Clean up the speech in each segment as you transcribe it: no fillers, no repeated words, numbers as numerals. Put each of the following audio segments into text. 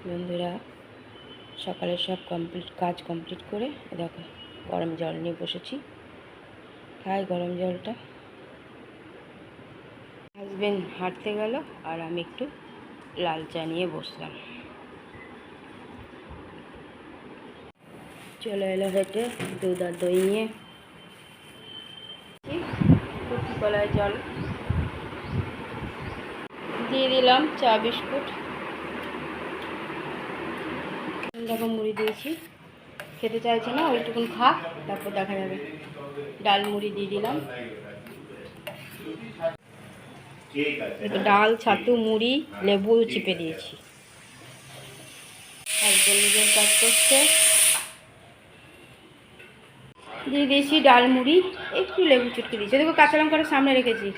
বন্ধুরা, সকালে সব কাজ কমপ্লিট করে দেখো গরম জল নিয়ে বসেছি। খাই গরম জলটা। হাজবেন্ড হাঁটতে গেল আর আমি একটু লাল চা নিয়ে বসলাম। চলে এলো হেঁটে দুধ আর দই নিয়ে। কচি কলায় জল দিয়ে দিলাম, চা বিস্কুট দেখো মুড়ি দিয়েছি। খেতে চাইছে না, ওইটুকুন খা, তারপর দেখা যাবে। ডাল মুড়ি দিয়ে দিলাম, ডাল ছাতু মুড়ি লেবু চিপে দিয়েছি। একজন নিজের কাজ করছে। দিয়ে দিয়েছি ডাল মুড়ি, একটু লেবু চুটকে দিয়েছি। দেখো কাঁচা লঙ্কাটা সামনে রেখেছি।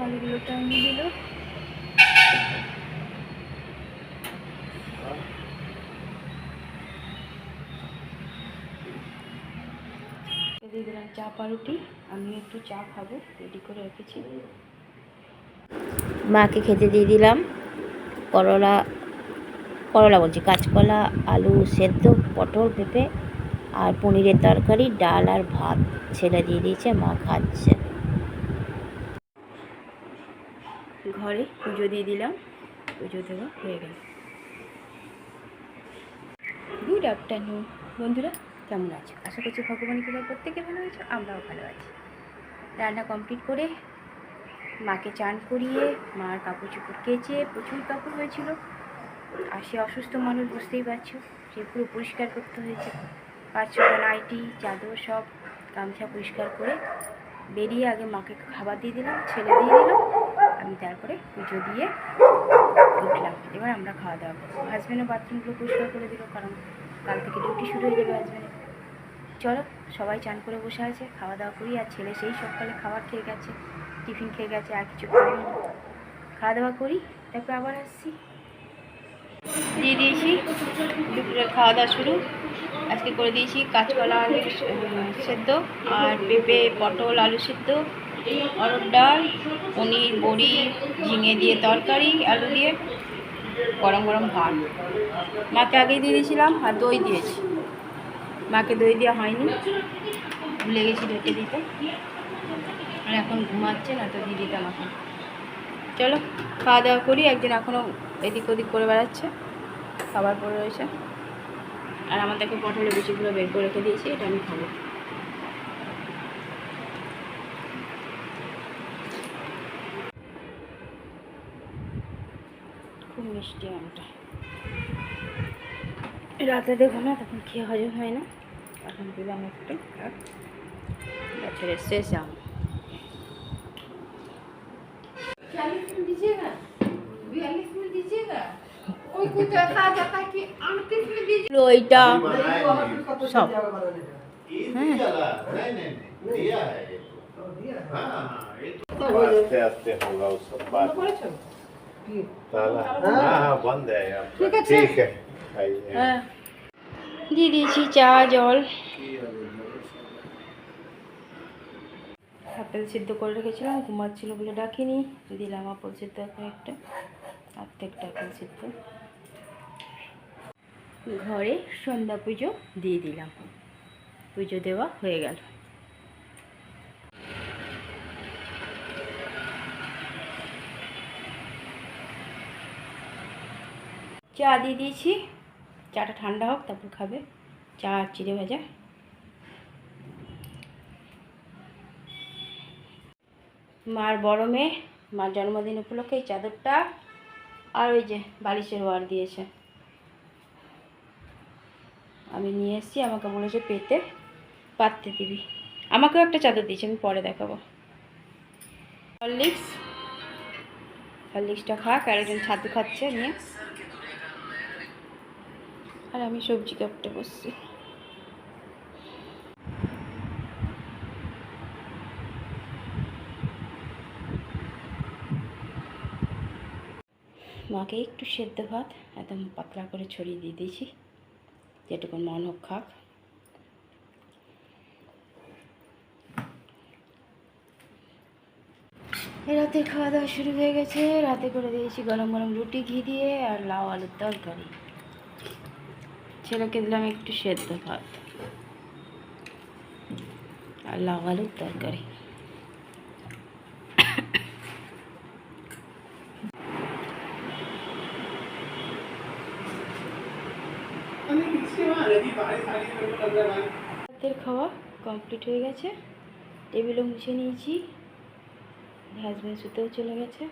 আলুগুলো টাইমে দিল। দিয়ে দিলাম চা পাউরুটি। আমি একটু চা খাবো, রেডি করে রেখেছি। মাকে খেতে দিয়ে দিলাম করলা বলছি কাঁচকলা, আলু সেদ্ধ, পটল পেঁপে আর পনিরের তরকারি, ডাল আর ভাত ছেলে দিয়ে দিয়েছে, মা খাচ্ছে। ঘরে পুজো দিয়ে দিলাম, পুজো দেওয়া হয়ে গেল। গুড আফটারনুন বন্ধুরা, কেমন আছো? আশা করছি ভগবানের কৃপায় প্রত্যেকে ভালো আছো, আমরাও ভালো আছি। রান্না কমপ্লিট করে মাকে চান করিয়ে মার কাপড় চোপড় কেচে, প্রচুর কাপড় হয়েছিল। আর সে অসুস্থ মানুষ, বুঝতেই পারছো, সে পুরো পরিষ্কার করতে হয়েছে। 5-6টা নাইটি চাদর সব গামছা পরিষ্কার করে বেরিয়ে আগে মাকে খাবার দিয়ে দিলাম, ছেলে দিয়ে দিল, আমি তারপরে পুজো দিয়ে উঠলাম। এবার আমরা খাওয়া দাওয়া করবো। হাজব্যান্ডও বাথরুমগুলো পরিষ্কার করে দিল, কারণ কাল থেকে ডিউটি শুরু হয়ে যাবে হাজব্যান্ডের। চলো, সবাই চান করে বসে আছে, খাওয়া দাওয়া করি। আর ছেলে সেই সকালে খাবার খেয়ে গেছে, টিফিন খেয়ে গেছে, আর কিছু খাইনি। খাওয়া দাওয়া করি, তারপর আবার আসছি। দিয়ে দিয়েছি দুপুরের খাওয়া দাওয়া শুরু। আজকে করে দিয়েছি কাঁচকলা আলু সেদ্ধ আর পেঁপে পটল আলু সেদ্ধ, অরড় ডাল, পনির বড়ি ঝিঙে দিয়ে তরকারি, আলু দিয়ে গরম গরম ভাত। মাকে আগেই দিয়ে দিয়েছিলাম আর দই দিয়েছি। মাকে দই দেওয়া হয়নি, ভুলে গেছি ঢেকে দিতে, আর এখন ঘুমাচ্ছে, না তো দিয়ে দিতাম এখন। চলো খাওয়া দাওয়া করি। একজন এখনও এদিক ওদিক করে বেড়াচ্ছে, খাবার পরে রয়েছে। আর আমাদেরকে পটলের বিচিগুলো বের করে রেখে দিয়েছি, এটা আমি খাবো। খুব মিষ্টি আমটা, রাতে দেখো না, তখন খেয়ে হজম হয় না। এখন দিলাম একটু, আর গাছের শেষ আম। ওইটা সব आस्ते आस्ते होगा उस सब बात। ताला हाँ हाँ बंद है अब। ठीक है হ্যাঁ, দিয়ে দিয়েছি চা জল। আপেল সিদ্ধ করে রেখেছিলাম, ঘুমাচ্ছিল বলে ডাকিনি, দিলাম আপেল সিদ্ধ একটা, অর্ধেকটা আপেল সিদ্ধ। ঘরে সন্ধ্যা পুজো দিয়ে দিলাম, পুজো দেওয়া হয়ে গেল। চা দিয়ে দিয়েছি, চাটা ঠান্ডা হোক তারপর খাবে। চা আর চিড়ে ভাজা। মার বড় মেয়ে, মার জন্মদিন উপলক্ষে এই চাদরটা আর ওই যে বালিশের ওয়ার দিয়েছে, আমি নিয়ে এসেছি। আমাকে বলেছে পেতে পাততে দিবি। আমাকেও একটা চাদর দিয়েছে, আমি পরে দেখাবো। হরলিক্সটা খাক, আর একজন ছাতু খাচ্ছে নিয়ে, আর আমি সবজি কাটতে বসছি। মাকে একটু সেদ্ধ ভাত একদম পাতলা করে ছড়িয়ে দিয়ে দিয়েছি, যেটুকু মন হোক খাক। রাতে খাওয়া দাওয়া শুরু হয়ে গেছে। রাতে করে দিয়েছি গরম গরম রুটি ঘি দিয়ে আর লাউ আলুর তরকারি। ছেলেকে দিলাম একটু সেদ্ধ ভাত আর লাউ আলুর তরকারি। রাতের খাওয়া কমপ্লিট হয়ে গেছে, টেবিলও মুছে নিয়েছি, হাজব্যান্ড শুতেও চলে গেছে।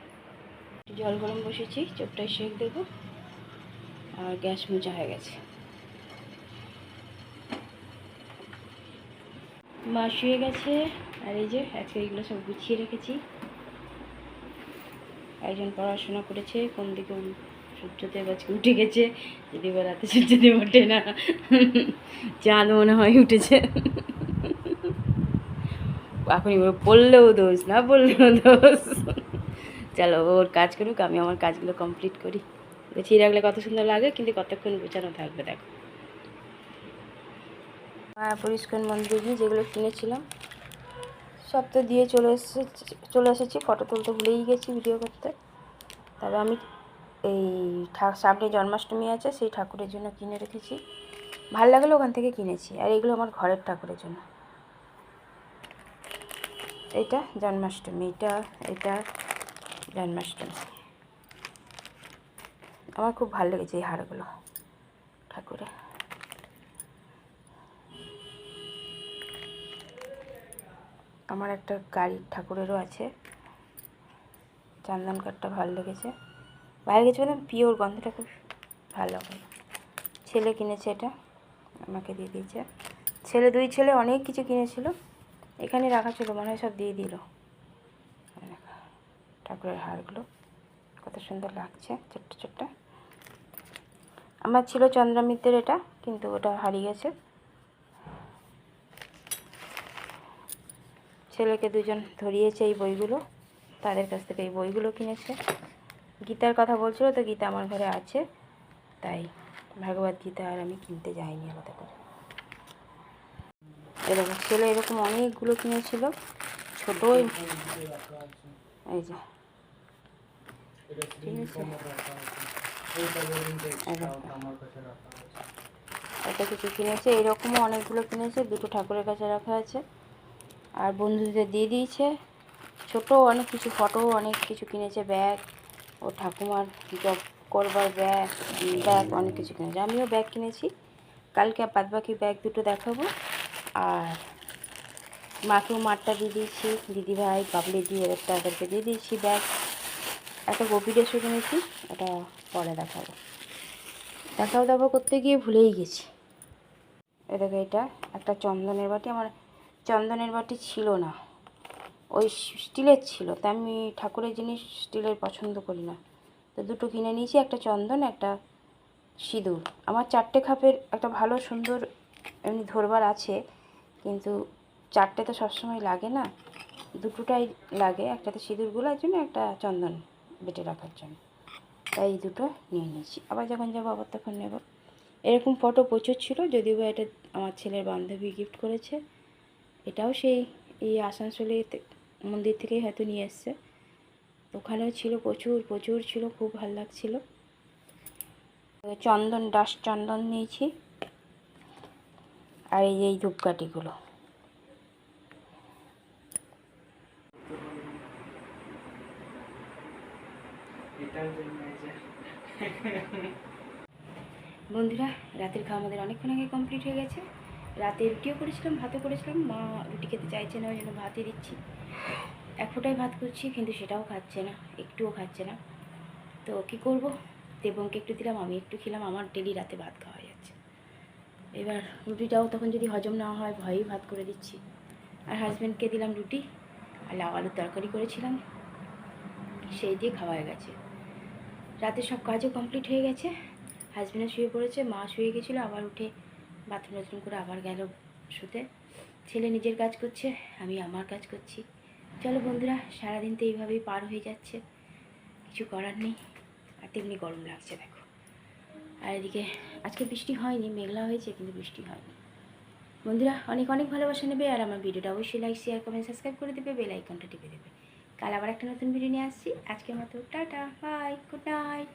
একটু জল গরম বসেছি, চোখটায় সেঁক দেবো, আর গ্যাস মোছা হয়ে গেছে। মা শুয়ে গেছে, আর এই যে আজকে এগুলো সব গুছিয়ে রেখেছি। একজন পড়াশোনা করেছে, কোন দিকে সূর্যদেব আজকে উঠে গেছে, যদি বা রাতে সূর্যদেব ওঠে না, চাঁদ মনে হয় উঠেছে। এখনই পড়লেও দোষ, না পড়লেও দোষ। চলো ওর কাজ করুক, আমি আমার কাজগুলো কমপ্লিট করি। গুছিয়ে রাখলে কত সুন্দর লাগে, কিন্তু কতক্ষণ গোছানো থাকবে দেখো। পরিষ্কার মন্দিরে গিয়ে যেগুলো কিনেছিলাম সব তো দিয়ে চলে এসেছি। ফটো তুলতে ভুলেই গেছি ভিডিও করতে। তবে আমি এই সামনে জন্মাষ্টমী আছে, সেই ঠাকুরের জন্য কিনে রেখেছি। ভালো লাগলো ওখান থেকে কিনেছি। আর এগুলো আমার ঘরের ঠাকুরের জন্য। এটা জন্মাষ্টমী, এটা জন্মাষ্টমী। আমার খুব ভালো লেগেছে এই হারগুলো ঠাকুরের। আমার একটা গাড়ির ঠাকুরেরও আছে, চন্দন কাঠটা ভালো লেগেছে। বাইরে গেছে মানে পিওর গন্ধটা খুব ভালো হয়। ছেলে কিনেছে এটা, আমাকে দিয়ে দিয়েছে। দুই ছেলে অনেক কিছু কিনেছিল, এখানে রাখা ছিল, মনে হয় সব দিয়ে দিল। ঠাকুরের হারগুলো কত সুন্দর লাগছে, ছোট্ট ছোট্ট। আমার ছিল চন্দ্রামিতের এটা, কিন্তু ওটা হারিয়ে গেছে। ছেলেকে দুজন ধরিয়েছে এই বইগুলো, তাদের কাছ থেকে এই বইগুলো কিনেছে। গীতার কথা বলছিল তো, গীতা আমার ঘরে আছে, তাই ভাগবত গীতা আর আমি কিনতে যাইনি আলাদা করে। এরকম ছেলে এরকম অনেকগুলো কিনেছিল, ছোটো এই যে, ঠিক আছে। এটা কিছু কিনেছে, এরকমও অনেকগুলো কিনেছে, দুটো ঠাকুরের কাছে রাখা আছে। আর বন্ধুদের দিয়ে দিয়েছে। ছোটো অনেক কিছু, ফটো অনেক কিছু কিনেছে, ব্যাগ, ও ঠাকুমার জব করবার ব্যাগ অনেক কিছু কিনেছে। আমিও ব্যাগ কিনেছি, কালকে বাদবাকি ব্যাগ দুটো দেখাবো। আর মাকেও মারটা দিয়ে দিয়েছি, দিদিভাই বাবলি দিয়ে তাদেরকে দিয়ে দিয়েছি ব্যাগ। একটা গোপী ড্রেসও কিনেছি, এটা পরে দেখাবো। দাবো করতে গিয়ে ভুলেই গেছি। এটাকে, এটা একটা চন্দনের বাটি। আমার চন্দনের বাটি ছিল না, ওই স্টিলের ছিল, তা আমি ঠাকুরের জিনিস স্টিলের পছন্দ করি না, তো দুটো কিনে নিয়েছি, একটা চন্দন, একটা সিঁদুর। আমার 4টে খাপের একটা ভালো সুন্দর এমনি ধরবার আছে, কিন্তু 4টে তো সবসময় লাগে না, দুটোটাই লাগে, একটাতে সিঁদুর গোলার জন্য, একটা চন্দন বেটে রাখার জন্য, তাই এই দুটো নিয়ে নিয়েছি। আবার যখন যাবো আবার তখন নেব। এরকম ফটো প্রচুর ছিল, যদিও বা এটা আমার ছেলের বান্ধবী গিফট করেছে। এটাও সেই এই আসানসোলে মন্দির থেকেই হয়তো নিয়ে এসছে, ওখানেও ছিল, প্রচুর প্রচুর ছিল, খুব ভালো লাগছিল। চন্দন, ডাস্ট চন্দন নিয়েছি। আর এই ধূপকাঠিগুলো, বন্ধুরা রাতের খাওয়া আমাদের অনেকক্ষণ আগে কমপ্লিট হয়ে গেছে। রাতে রুটিও করেছিলাম, ভাতও করেছিলাম। মা রুটি খেতে চাইছে না, ওই জন্য ভাতই দিচ্ছি। এক ফোঁটায় ভাত করছি, কিন্তু সেটাও খাচ্ছে না, একটুও খাচ্ছে না। তো কী করবো, দেবংকে একটু দিলাম, আমি একটু খেলাম। আমার ডেলি রাতে ভাত খাওয়া যাচ্ছে। এবার রুটিটাও তখন যদি হজম না হয় ভয়েই ভাত করে দিচ্ছি। আর হাজব্যান্ডকে দিলাম রুটি, আর লাউ আলুর তরকারি করেছিলাম, সেই দিয়ে খাওয়া হয়ে গেছে। রাতে সব কাজও কমপ্লিট হয়ে গেছে। হাজব্যান্ডও শুয়ে পড়েছে, মা শুয়ে গেছিলো, আবার উঠে বাথরুম করে আবার গেল শুতে। ছেলে নিজের কাজ করছে, আমি আমার কাজ করছি। চলো বন্ধুরা, সারাদিন তো এইভাবেই পার হয়ে যাচ্ছে, কিছু করার নেই। আর তেমনি গরম লাগছে দেখো। আর এদিকে আজকে বৃষ্টি হয়নি, মেঘলা হয়েছে, কিন্তু বৃষ্টি হয়নি। বন্ধুরা অনেক অনেক ভালোবাসা নেবে, আর আমার ভিডিওটা অবশ্যই লাইক, শেয়ার, কমেন্ট, সাবস্ক্রাইব করে দেবে, বেল আইকনটা টিপে দেবে। কাল আবার একটা নতুন ভিডিও নিয়ে আসছি। আজকের মতো টাটা, বাই, গুড নাইট।